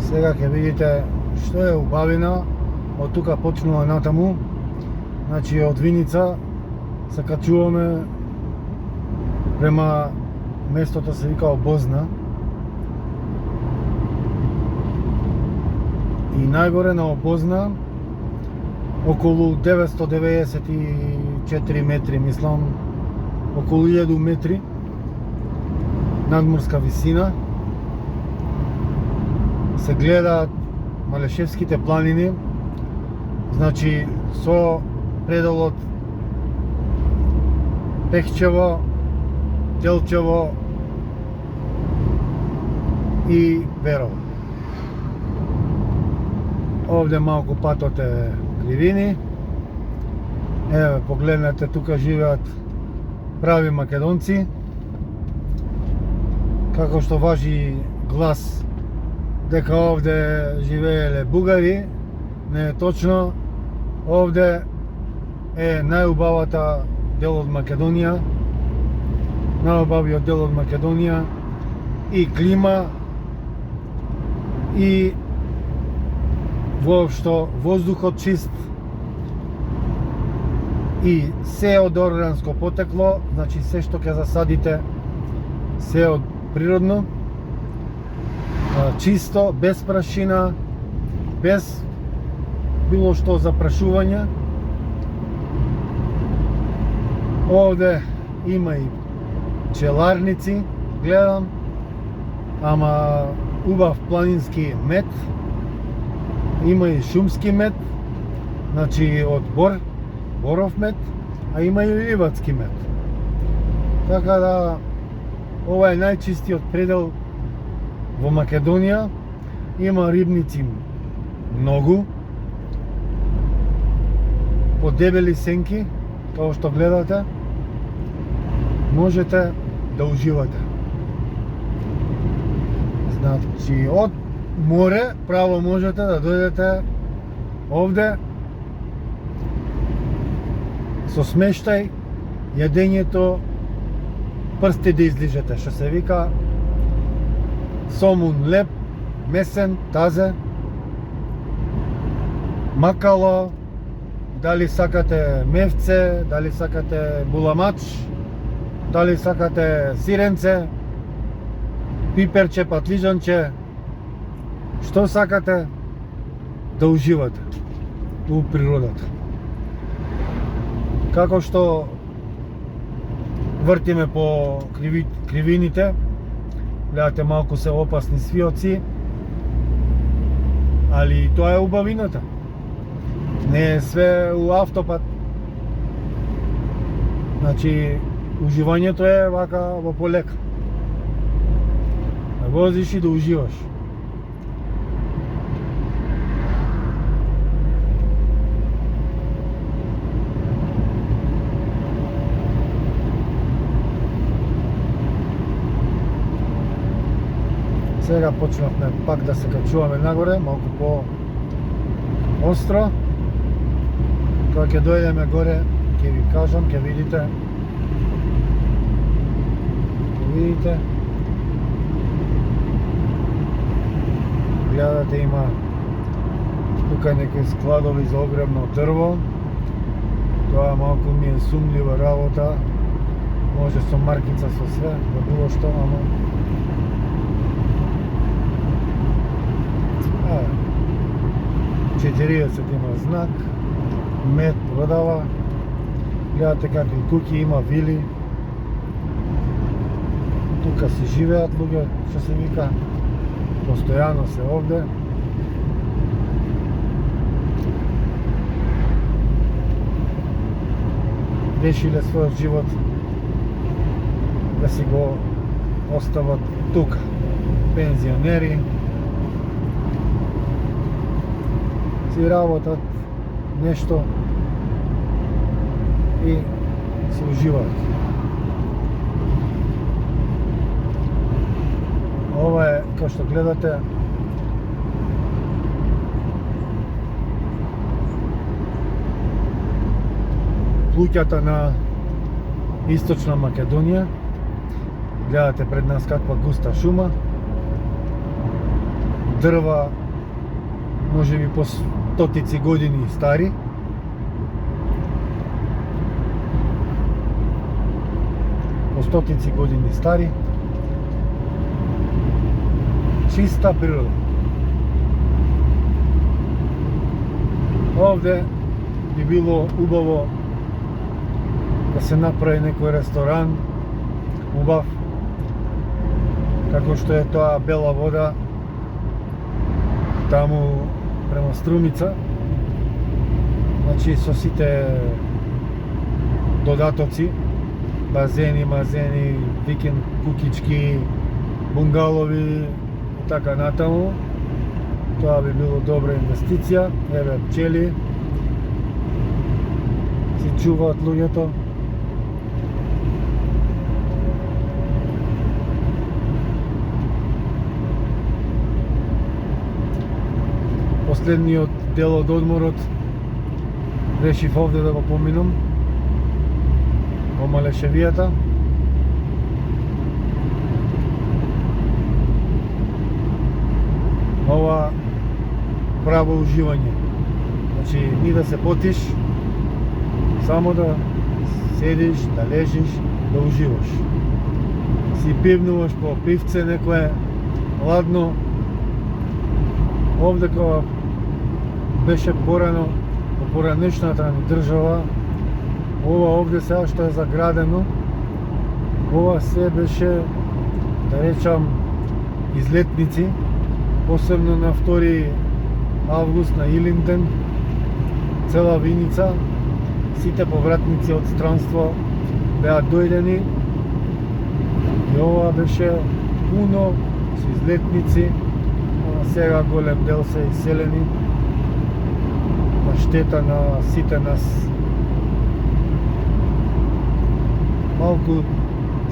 Сега ќе видите што е убавина од тука почнува натаму. Значи од Виница се качуваме према местото се вика Обозна. И најгоре на Обозна околу 994 метри, мислам, околу 1000 метри надморска висина се гледаат Малешевските планини, значи со пределот Пехчево, Делчево и Верово. Овде малку патот е кривини. Еве, погледнете, тука живеат прави македонци. Како што важи глас дека овде живееле бугари, не е точно. Овде е најубавата дел од Македонија, најубавиот дел од Македонија, и клима, и воопшто воздухот чист, и се од органско потекло, значи се што ќе засадите се од природно, чисто, без прашина, без било што запрашување. Овде има и пчеларници, гледам, ама убав планински мед, има и шумски мед, значи од боров мед, а има и ливадски мед. Така да, ова е најчистиот предел во Македонија. Има рибници многу, подебели сенки, тоа што гледате, можете да уживате. Значи, од море право можете да дојдете овде со смештај, јадењето, прсти да излижете, што се вика сомун леп, месен, тазе, макало, дали сакате мевце, дали сакате буламач, дали сакате сиренце, пиперче, патлижанче, што сакате да уживате у природата. Како што вртиме по кривините, гледате, малку се опасни свиоци, али тоа е убавината. Не е све у автопат. Значи, уживањето е вака во полека. Да возиш и да уживаш. Сега почнавме пак да се качуваме нагоре, малку по остро. Кога ќе дојдеме горе, ќе ви кажам, ќе видите. Гледате, има тука некои складови за огремно дрво. Тоа малку ми е сумлива работа. Може со маркица, со све, да било што, ама 40 има знак, мед продава. Гледате какви куќи има, вили. Тука се живеат луѓе, што се вика, постојано се овде. Решиле својот живот да си го остават тука. Пензионери си работат нешто и се уживаат. Ова е, како што гледате, плуќата на Источна дрва, може би по стотици години стари. По стотици години стари. Чиста природа. Овде би било убаво да се направи некој ресторан убав, како што е тоа Бела вода таму према Струмица, значи со сите додатоци, базени, мазени, викенд кукички, бунгалови и така натаму. Тоа би било добра инвестиција. Еве пчели си чуваат луѓето. Последниот дел од одморот решив овде да го поминам во Малешевијата. Ова право уживање. Значи, ни да се потиш, само да седиш, да лежиш, да уживаш. Си пивнуваш по пивце некое ладно. Овде кога беше порано, по поранешната ни држава, ова овде сега што е заградено, ова се беше, да речам, излетници, посебно на 2 август на Илинден, цела Виница, сите повратници од странство беа дојдени и ова беше пуно со излетници. Сега голем дел се иселени на штета на сите нас. Малку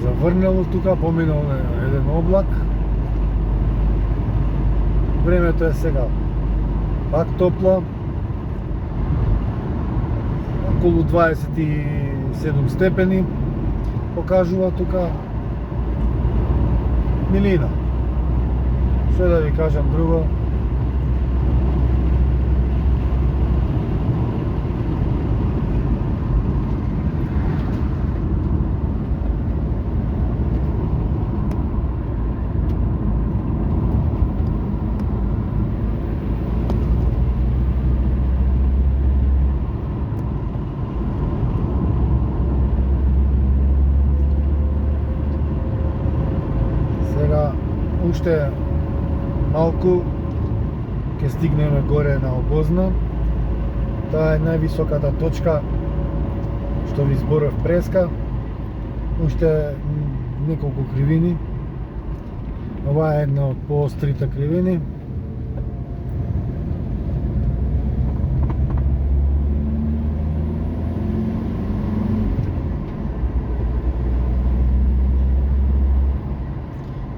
заврнело тука, поминал еден облак. Времето е сега пак топло, околу 27 степени покажува тука. Милина. Што да ви кажам друго? Сега уште малку ќе стигнеме горе на Обозна. Таа е највисоката точка што ви зборав преска. Уште неколку кривини. Ова е една од поострите кривини.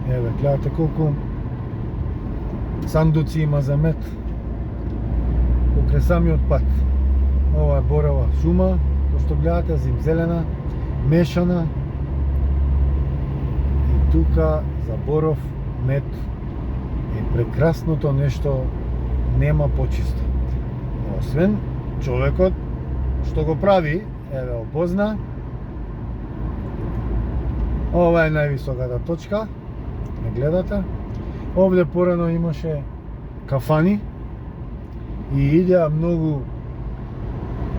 Еве, гледате колку сандуци има за мед покрај самиот пат. Ова е борова шума, кој што гледате, зимзелена, мешана. И тука за боров мед е прекрасното нешто, нема почисто. Освен човекот што го прави, еве Обозна. Ова е највисоката точка. Не гледате? Овде порано имаше кафани и идеа многу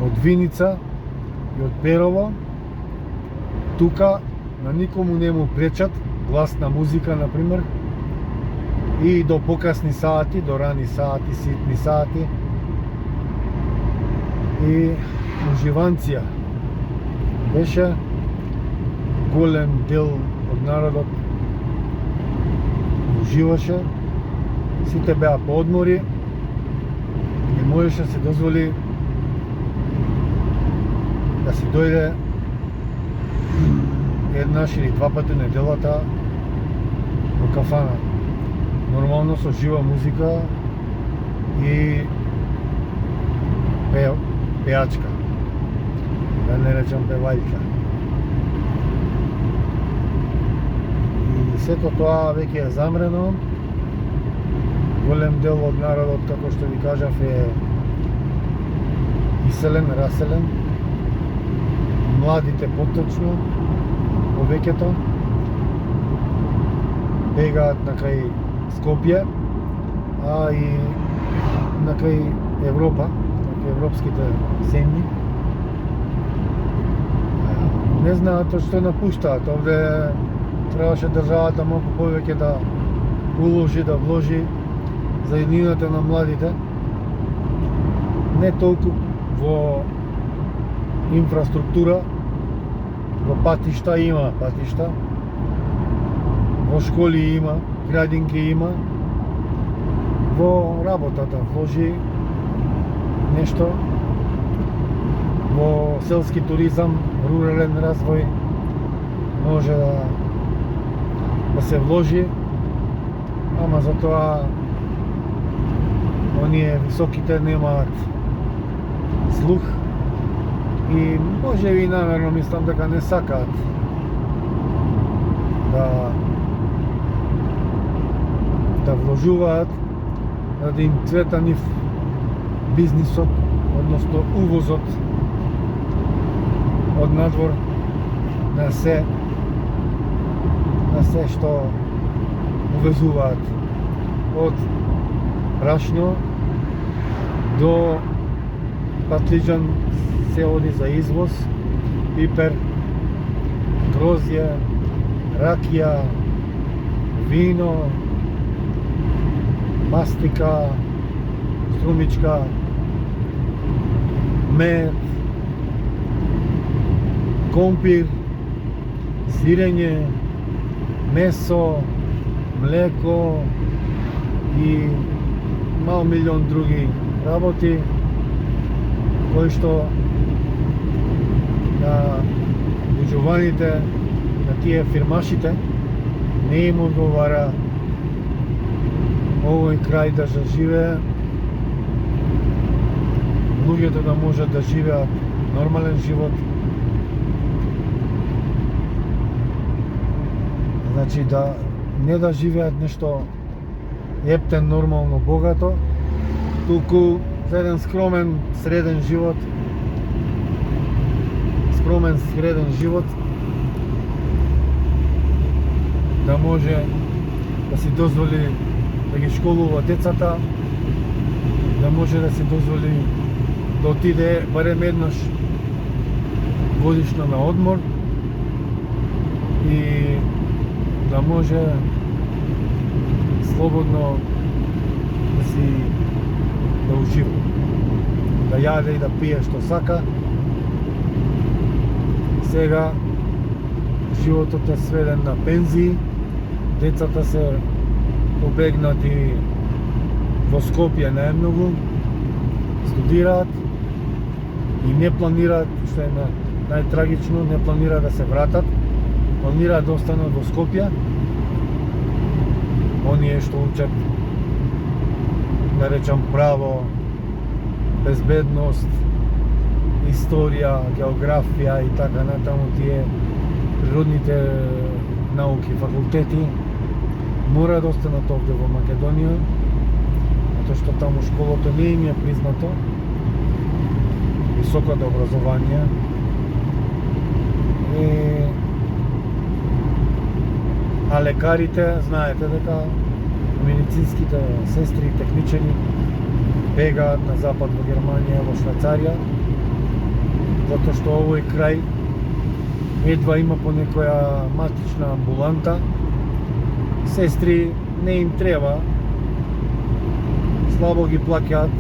од Виница и од Перово. Тука на никому не му пречат гласна музика, например, и до покасни сати, до рани сати, ситни сати. И уживанција. Беше голем дел од народот уживаше, сите беа по одмори и можеше да се дозволи да си дојде еднаш или два пати неделата во кафана. Нормално со жива музика и пеачка. Да не речам певајка. И сето тоа веќе е замрено. голем дел од народот, како што ви кажав, е иселен, раселен. Младите поточно, повеќето бегаат на кај Скопје, а и на кај Европа, на кај европските земји. Не знаат што напуштаат. Овде требаше државата малку повеќе да уложи, да вложи за еднината на младите. Не толку во инфраструктура, во патишта има патишта, во школи има, градинки има, во работата вложи нешто, во селски туризам, рурален развој може да се вложи, ама затоа оние високите немаат слух и може би намерно мислам дека не сакаат да вложуваат, да им цвета нив бизнисот, односно увозот од надвор на се што увезуваат, од брашно до патлиџан се оди за извоз, пипер, грозје, ракија, вино, мастика, струмичка, мед, компир, сирење, месо, млеко и мал милион други работи кои што на буџуваните, на тие фирмашите не им одговара овој крај да живее, луѓето да можат да живеат нормален живот. Значи да не да живеат нешто ептен, нормално, богато, туку за еден скромен, среден живот, да може да си дозволи да ги школува децата, да може да си дозволи да отиде барем еднаш годишно на одмор и да може слободно да ужива, да јаде и да пие што сака. Сега животот е сведен на пензии, децата се побегнати во Скопје најмногу, студираат и не планираат, што е најтрагично, не планираат да се вратат, планираат да останат во Скопје. Оние што учат, да речам, право, безбедност, историја, географија и така натаму, тие природните науки, факултети, мора да останат овде во Македонија, затоа што таму школото не им е признато, високото образование. А лекарите, знаете дека медицинските сестри и техничари бегаат на запад во Германија, во Швајцарија, затоа што овој крај едва има по некоја матична амбуланта. Сестри не им треба, слабо ги плаќаат,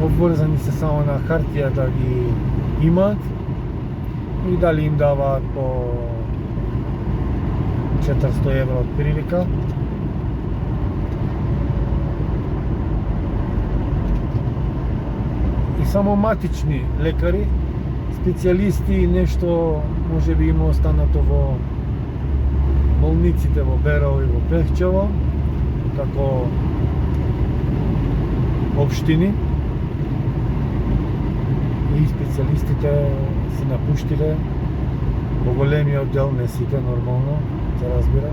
обврзани се само на хартија да ги имаат и дали им даваат по 400 евро од прилика. И само матични лекари, специјалисти, нешто може би има останато во болниците во Берово и во Пехчево, како општини, и специјалистите се напуштиле во големиот дел, не сите, нормално, се разбира.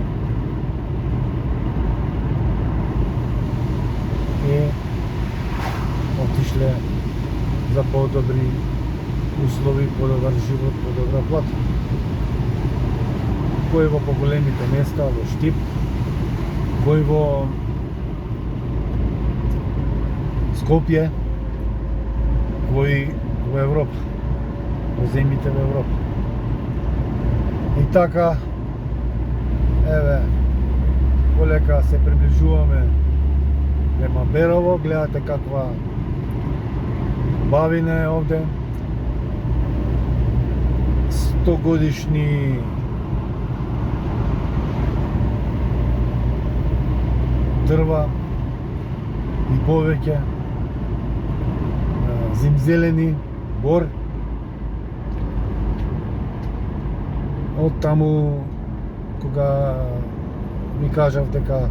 мисле за по-добри услови, по-добар живот, по-добра плата. Кој во поголемите места, во Штип, кој во Скопје, кој во Европа, во земјите во Европа. И така, еве, полека се приближуваме према Берово, гледате каква бавина е овде. 100 годишни дрва и повеќе, зимзелени, бор. Од таму, кога ми кажав дека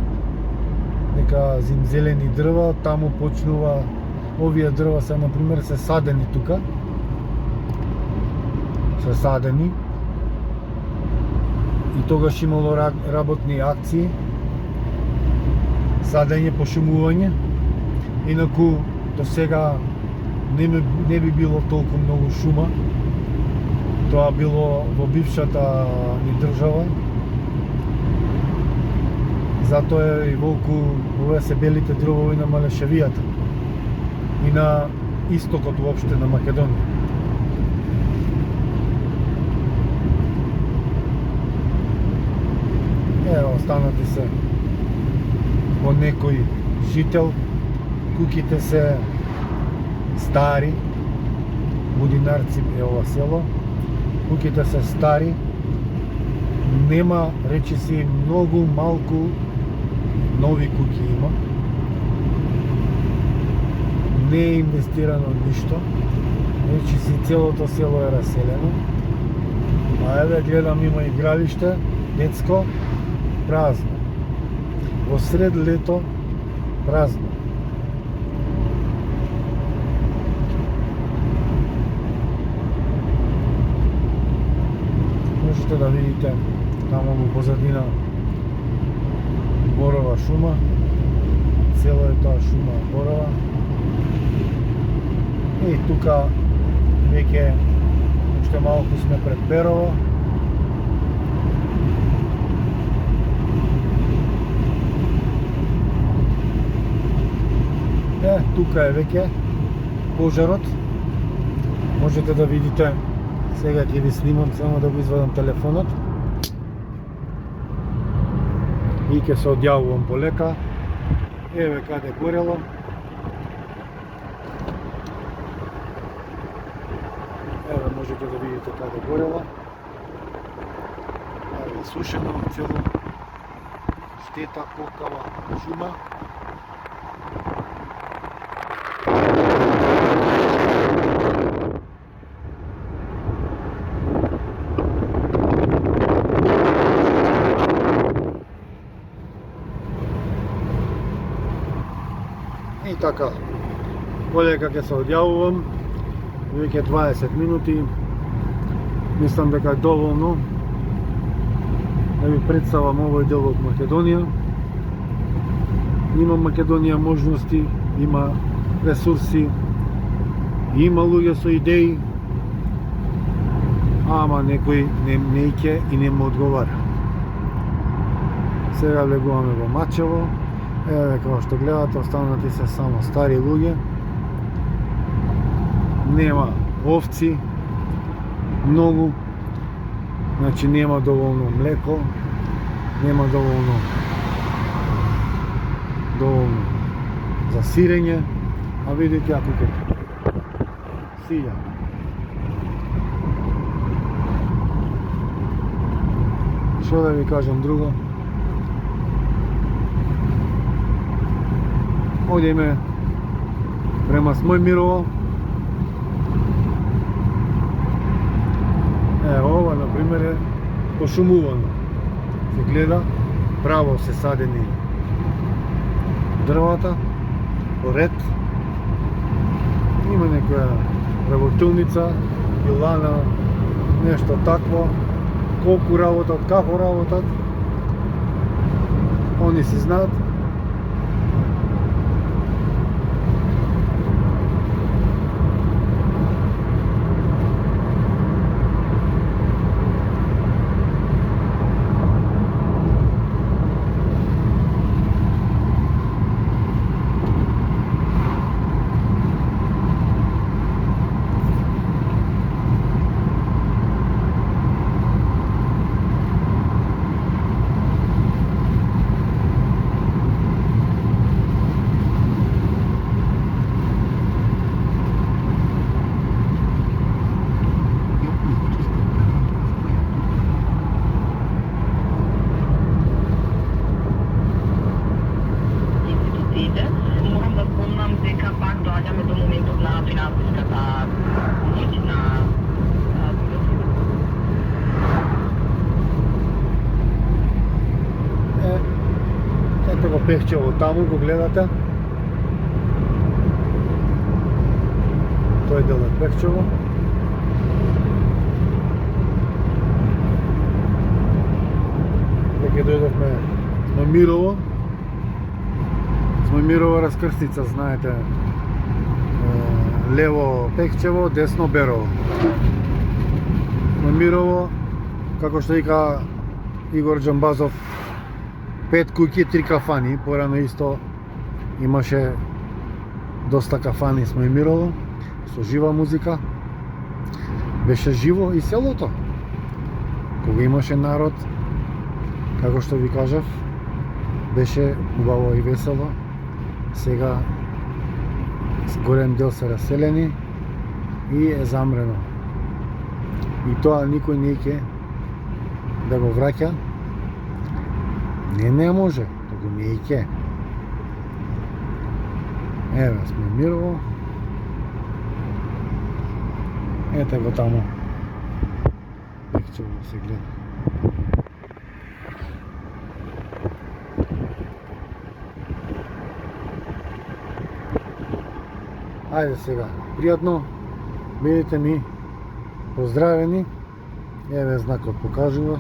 зимзелени дрва, таму почнува, овие дрва се, например, се садени тука. Се садени. И тогаш имало работни акции, садење, пошумување. Инаку до сега не би било толку многу шума. Тоа било во бившата ни држава. Затоа и волку овие се белите дрвови на Малешевијата и на истокот воопште на Македонија. Ево, останати се по некој жител. Куќите се стари, Будинарци е ова село. Куќите се стари, нема, речи си, многу малку нови куќи има. Не е инвестирано ништо. Речи си, целото село е раселено. А еве гледам, има игралиште, детско, празно. Во сред лето, празно. Можете да видите таму во позадина борова шума. Цело е тоа шума борова. И тука веќе уште малку сме пред Берово. Тука е веќе пожарот. Можете да видите, сега ќе ви снимам, само да го извадам телефонот. И ќе се одјавувам полека. Еве каде горело. Еве можете да видите каде горело. Еве сушено цело. Штета, покава, шума. И така, полека ќе се одјавувам, веќе 20 минути, мислам дека е доволно да ви представам овој дел од Македонија. Има Македонија можности, има ресурси, има луѓе со идеи, ама некој не иќе и не му одговара. Сега влегуваме во Мачево. Еве, како што гледате, останати се само стари луѓе. Нема овци многу, значи нема доволно млеко, нема доволно за сирење, а видите ја куката. Сиња. Што да ви кажам друго? Одиме према Смојмирово. Ова, например, е пошумувано. Се гледа, право се садени дрвата, по ред. Има некоја работилница, пилана, нешто такво. Колку работат, како работат, они си знаат. надевам дека пак доаѓаме до моментот на финансиската помоќ на ето го Пехчево таму, го гледате. Тој дел е Пехчево. Веќе дојдовме Змајмирово. Змајмирова раскрстица, знаете. Лево Пехчево, десно Берово. Змајмирово, како што вика Игор Џамбазов, 5 куќи, 3 кафани. Порано исто имаше доста кафани в Змајмирово со жива музика. Беше живо и селото. Кога имаше народ, како што ви кажав, беше убаво и весело. Сега голем дел се раселени и е замрено. И тоа никој не ќе да го враќа. Не може, туку не ќе. Еве сме Мирово. Ете го таму. Пехчево се гледа. Ајде сега, пријатно, бидете ми поздравени. Еве знакот покажува.